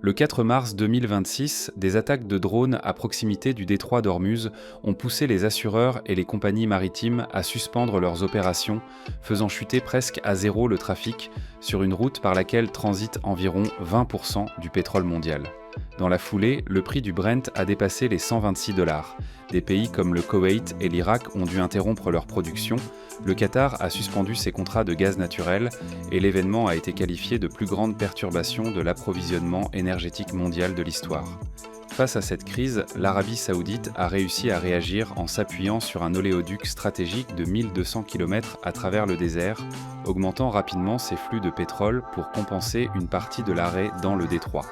Le 4 mars 2026, des attaques de drones à proximité du détroit d'Ormuz ont poussé les assureurs et les compagnies maritimes à suspendre leurs opérations, faisant chuter presque à zéro le trafic sur une route par laquelle transite environ 20% du pétrole mondial. Dans la foulée, le prix du Brent a dépassé les 126 $. Des pays comme le Koweït et l'Irak ont dû interrompre leur production, le Qatar a suspendu ses contrats de gaz naturel et l'événement a été qualifié de plus grande perturbation de l'approvisionnement énergétique mondial de l'histoire. Face à cette crise, l'Arabie Saoudite a réussi à réagir en s'appuyant sur un oléoduc stratégique de 1200 km à travers le désert, augmentant rapidement ses flux de pétrole pour compenser une partie de l'arrêt dans le détroit.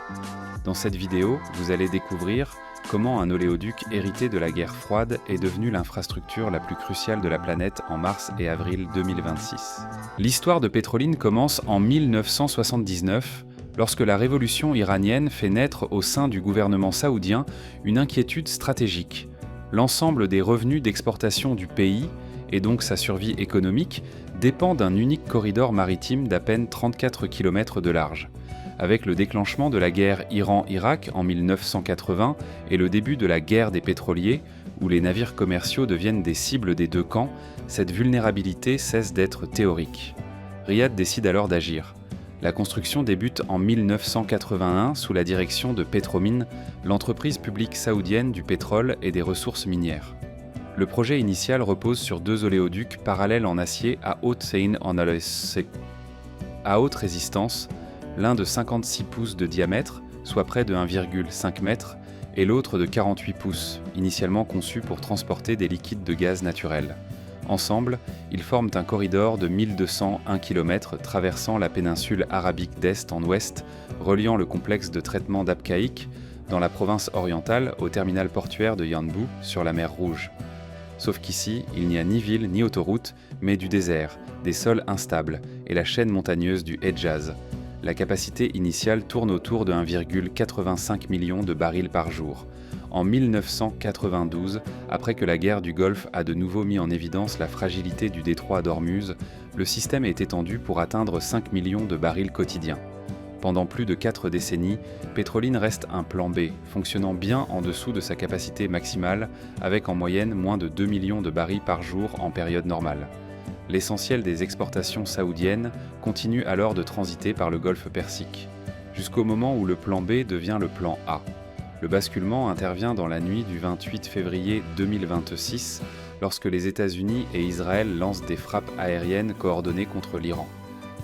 Dans cette vidéo, vous allez découvrir comment un oléoduc hérité de la guerre froide est devenu l'infrastructure la plus cruciale de la planète en mars et avril 2026. L'histoire de Petroline commence en 1979, lorsque la révolution iranienne fait naître au sein du gouvernement saoudien une inquiétude stratégique. L'ensemble des revenus d'exportation du pays, et donc sa survie économique, dépend d'un unique corridor maritime d'à peine 34 km de large. Avec le déclenchement de la guerre Iran-Irak en 1980 et le début de la guerre des pétroliers, où les navires commerciaux deviennent des cibles des deux camps, cette vulnérabilité cesse d'être théorique. Riyad décide alors d'agir. La construction débute en 1981 sous la direction de Petromin, l'entreprise publique saoudienne du pétrole et des ressources minières. Le projet initial repose sur deux oléoducs parallèles en acier à haute résistance, l'un de 56 pouces de diamètre, soit près de 1,5 m, et l'autre de 48 pouces, initialement conçu pour transporter des liquides de gaz naturel. Ensemble, ils forment un corridor de 1201 km traversant la péninsule arabique d'est en ouest, reliant le complexe de traitement d'Abqaiq, dans la province orientale, au terminal portuaire de Yanbu, sur la mer Rouge. Sauf qu'ici, il n'y a ni ville ni autoroute, mais du désert, des sols instables et la chaîne montagneuse du Hedjaz. La capacité initiale tourne autour de 1,85 million de barils par jour. En 1992, après que la guerre du Golfe a de nouveau mis en évidence la fragilité du détroit d'Ormuz, le système est étendu pour atteindre 5 millions de barils quotidiens. Pendant plus de 4 décennies, Petroline reste un plan B, fonctionnant bien en dessous de sa capacité maximale, avec en moyenne moins de 2 millions de barils par jour en période normale. L'essentiel des exportations saoudiennes continue alors de transiter par le Golfe Persique, jusqu'au moment où le plan B devient le plan A. Le basculement intervient dans la nuit du 28 février 2026, lorsque les États-Unis et Israël lancent des frappes aériennes coordonnées contre l'Iran.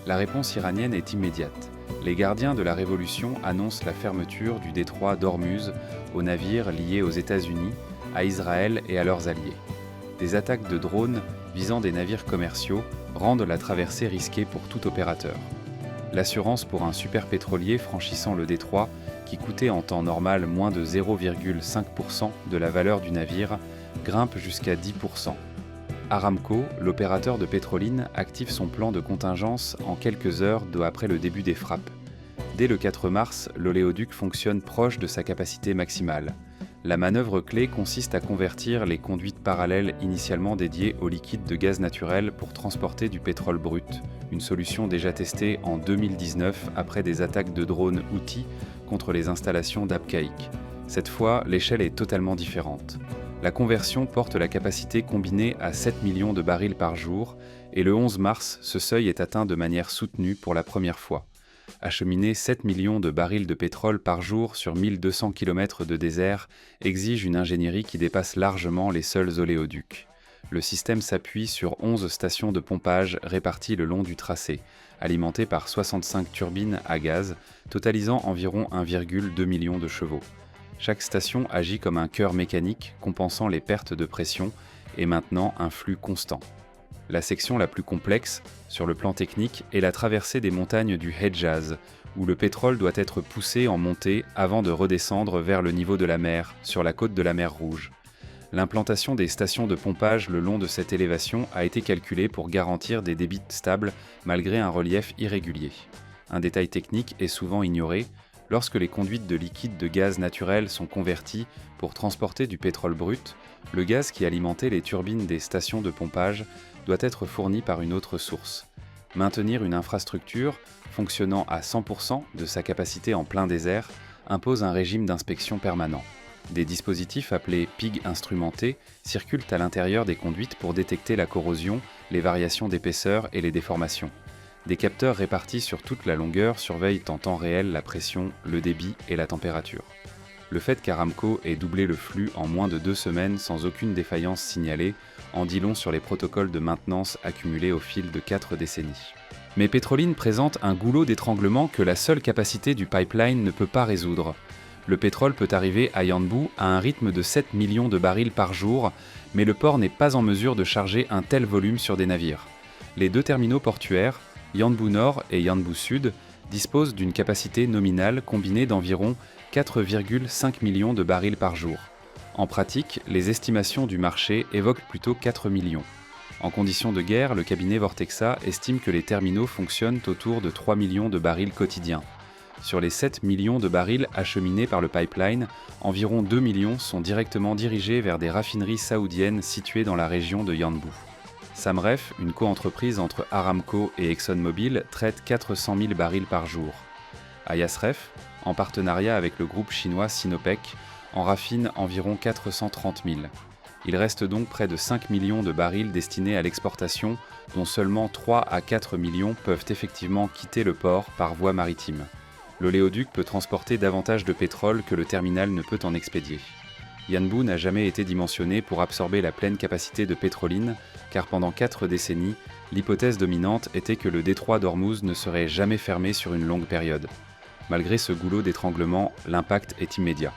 La réponse iranienne est immédiate. Les gardiens de la révolution annoncent la fermeture du détroit d'Ormuz aux navires liés aux États-Unis, à Israël et à leurs alliés. Des attaques de drones visant des navires commerciaux rendent la traversée risquée pour tout opérateur. L'assurance pour un superpétrolier franchissant le détroit, qui coûtait en temps normal moins de 0,5% de la valeur du navire, grimpe jusqu'à 10%. Aramco, l'opérateur de Petroline, active son plan de contingence en quelques heures après le début des frappes. Dès le 4 mars, l'oléoduc fonctionne proche de sa capacité maximale. La manœuvre clé consiste à convertir les conduites parallèles initialement dédiées au liquide de gaz naturel pour transporter du pétrole brut, une solution déjà testée en 2019 après des attaques de drones Houthi contre les installations d'Abqaiq. Cette fois, l'échelle est totalement différente. La conversion porte la capacité combinée à 7 millions de barils par jour, et le 11 mars, ce seuil est atteint de manière soutenue pour la première fois. Acheminer 7 millions de barils de pétrole par jour sur 1200 km de désert exige une ingénierie qui dépasse largement les seuls oléoducs. Le système s'appuie sur 11 stations de pompage réparties le long du tracé, alimentées par 65 turbines à gaz, totalisant environ 1,2 million de chevaux. Chaque station agit comme un cœur mécanique, compensant les pertes de pression et maintenant un flux constant. La section la plus complexe, sur le plan technique, est la traversée des montagnes du Hedjaz, où le pétrole doit être poussé en montée avant de redescendre vers le niveau de la mer, sur la côte de la mer Rouge. L'implantation des stations de pompage le long de cette élévation a été calculée pour garantir des débits stables malgré un relief irrégulier. Un détail technique est souvent ignoré. Lorsque les conduites de liquide de gaz naturel sont converties pour transporter du pétrole brut, le gaz qui alimentait les turbines des stations de pompage doit être fourni par une autre source. Maintenir une infrastructure fonctionnant à 100% de sa capacité en plein désert impose un régime d'inspection permanent. Des dispositifs appelés PIG instrumentés circulent à l'intérieur des conduites pour détecter la corrosion, les variations d'épaisseur et les déformations. Des capteurs répartis sur toute la longueur surveillent en temps réel la pression, le débit et la température. Le fait qu'Aramco ait doublé le flux en moins de 2 semaines sans aucune défaillance signalée en dit long sur les protocoles de maintenance accumulés au fil de 4 décennies. Mais Petroline présente un goulot d'étranglement que la seule capacité du pipeline ne peut pas résoudre. Le pétrole peut arriver à Yanbu à un rythme de 7 millions de barils par jour, mais le port n'est pas en mesure de charger un tel volume sur des navires. Les 2 terminaux portuaires, Yanbu Nord et Yanbu Sud, disposent d'une capacité nominale combinée d'environ 4,5 millions de barils par jour. En pratique, les estimations du marché évoquent plutôt 4 millions. En conditions de guerre, le cabinet Vortexa estime que les terminaux fonctionnent autour de 3 millions de barils quotidiens. Sur les 7 millions de barils acheminés par le pipeline, environ 2 millions sont directement dirigés vers des raffineries saoudiennes situées dans la région de Yanbu. Samref, une coentreprise entre Aramco et ExxonMobil, traite 400 000 barils par jour. Ayasref, en partenariat avec le groupe chinois Sinopec, en raffine environ 430 000. Il reste donc près de 5 millions de barils destinés à l'exportation, dont seulement 3 à 4 millions peuvent effectivement quitter le port par voie maritime. L'oléoduc peut transporter davantage de pétrole que le terminal ne peut en expédier. Yanbu n'a jamais été dimensionné pour absorber la pleine capacité de Petroline, car pendant 4 décennies, l'hypothèse dominante était que le détroit d'Ormuz ne serait jamais fermé sur une longue période. Malgré ce goulot d'étranglement, l'impact est immédiat.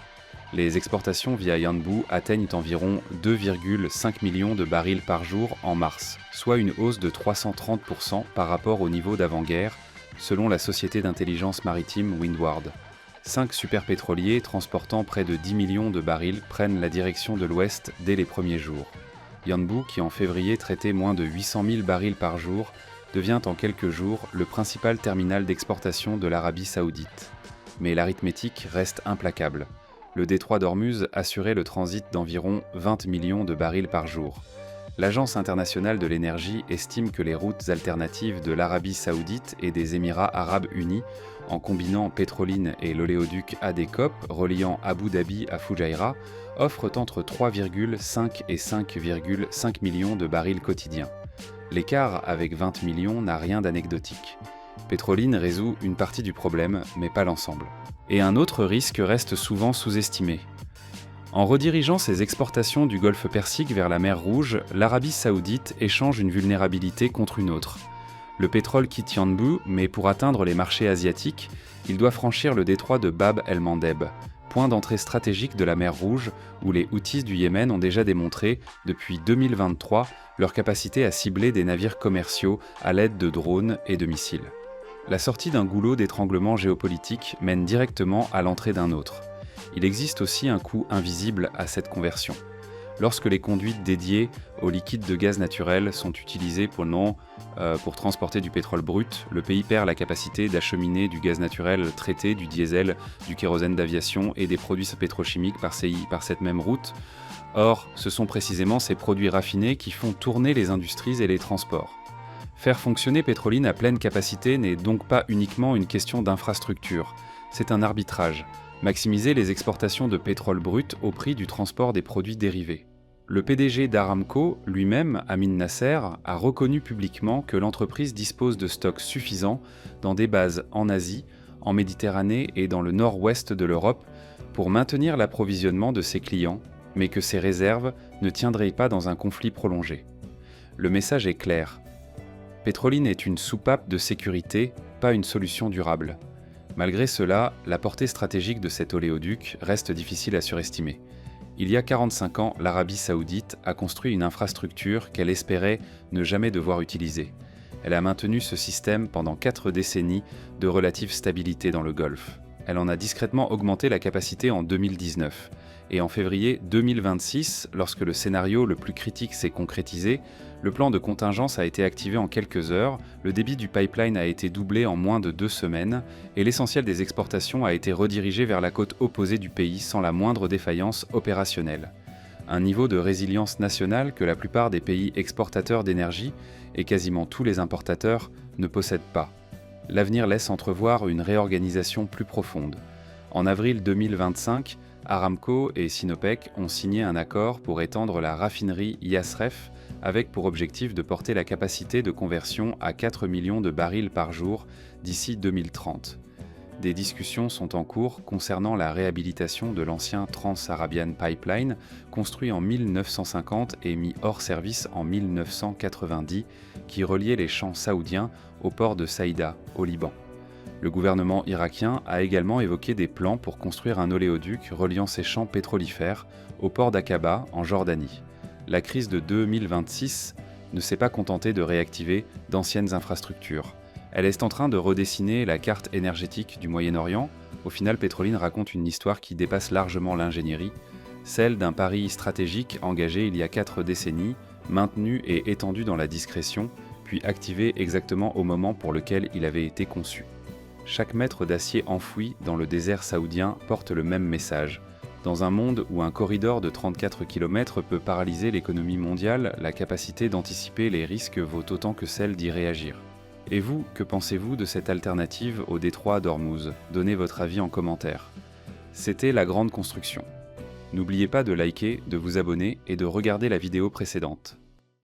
Les exportations via Yanbu atteignent environ 2,5 millions de barils par jour en mars, soit une hausse de 330% par rapport au niveau d'avant-guerre, selon la société d'intelligence maritime Windward. 5 superpétroliers transportant près de 10 millions de barils prennent la direction de l'ouest dès les premiers jours. Yanbu, qui en février traitait moins de 800 000 barils par jour, devient en quelques jours le principal terminal d'exportation de l'Arabie saoudite. Mais l'arithmétique reste implacable. Le détroit d'Ormuz assurait le transit d'environ 20 millions de barils par jour. L'Agence internationale de l'énergie estime que les routes alternatives de l'Arabie saoudite et des Émirats arabes unis, en combinant Petroline et l'oléoduc ADCOP reliant Abu Dhabi à Fujairah, offrent entre 3,5 et 5,5 millions de barils quotidiens. L'écart avec 20 millions n'a rien d'anecdotique. Petroline résout une partie du problème, mais pas l'ensemble. Et un autre risque reste souvent sous-estimé. En redirigeant ses exportations du golfe Persique vers la mer Rouge, l'Arabie saoudite échange une vulnérabilité contre une autre. Le pétrole quitte Yanbu, mais pour atteindre les marchés asiatiques, il doit franchir le détroit de Bab el-Mandeb, point d'entrée stratégique de la mer Rouge où les Houthis du Yémen ont déjà démontré, depuis 2023, leur capacité à cibler des navires commerciaux à l'aide de drones et de missiles. La sortie d'un goulot d'étranglement géopolitique mène directement à l'entrée d'un autre. Il existe aussi un coût invisible à cette conversion. Lorsque les conduites dédiées au liquide de gaz naturel sont utilisées pour transporter du pétrole brut, le pays perd la capacité d'acheminer du gaz naturel traité, du diesel, du kérosène d'aviation et des produits pétrochimiques par cette même route. Or, ce sont précisément ces produits raffinés qui font tourner les industries et les transports. Faire fonctionner Petroline à pleine capacité n'est donc pas uniquement une question d'infrastructure, c'est un arbitrage. Maximiser les exportations de pétrole brut au prix du transport des produits dérivés. Le PDG d'Aramco, lui-même, Amin Nasser, a reconnu publiquement que l'entreprise dispose de stocks suffisants dans des bases en Asie, en Méditerranée et dans le nord-ouest de l'Europe pour maintenir l'approvisionnement de ses clients, mais que ces réserves ne tiendraient pas dans un conflit prolongé. Le message est clair. Petroline est une soupape de sécurité, pas une solution durable. Malgré cela, la portée stratégique de cet oléoduc reste difficile à surestimer. Il y a 45 ans, l'Arabie saoudite a construit une infrastructure qu'elle espérait ne jamais devoir utiliser. Elle a maintenu ce système pendant 4 décennies de relative stabilité dans le Golfe. Elle en a discrètement augmenté la capacité en 2019. Et en février 2026, lorsque le scénario le plus critique s'est concrétisé, le plan de contingence a été activé en quelques heures, le débit du pipeline a été doublé en moins de 2 semaines, et l'essentiel des exportations a été redirigé vers la côte opposée du pays sans la moindre défaillance opérationnelle. Un niveau de résilience nationale que la plupart des pays exportateurs d'énergie, et quasiment tous les importateurs, ne possèdent pas. L'avenir laisse entrevoir une réorganisation plus profonde. En avril 2025, Aramco et Sinopec ont signé un accord pour étendre la raffinerie Yasref avec pour objectif de porter la capacité de conversion à 4 millions de barils par jour d'ici 2030. Des discussions sont en cours concernant la réhabilitation de l'ancien Trans-Arabian Pipeline, construit en 1950 et mis hors service en 1990, qui reliait les champs saoudiens au port de Saïda, au Liban. Le gouvernement irakien a également évoqué des plans pour construire un oléoduc reliant ces champs pétrolifères au port d'Aqaba, en Jordanie. La crise de 2026 ne s'est pas contentée de réactiver d'anciennes infrastructures. Elle est en train de redessiner la carte énergétique du Moyen-Orient. Au final, Petroline raconte une histoire qui dépasse largement l'ingénierie, celle d'un pari stratégique engagé il y a 4 décennies, maintenu et étendu dans la discrétion, puis activé exactement au moment pour lequel il avait été conçu. Chaque mètre d'acier enfoui dans le désert saoudien porte le même message. Dans un monde où un corridor de 34 km peut paralyser l'économie mondiale, la capacité d'anticiper les risques vaut autant que celle d'y réagir. Et vous, que pensez-vous de cette alternative au détroit d'Ormuz? Donnez votre avis en commentaire. C'était La Grande Construction. N'oubliez pas de liker, de vous abonner et de regarder la vidéo précédente.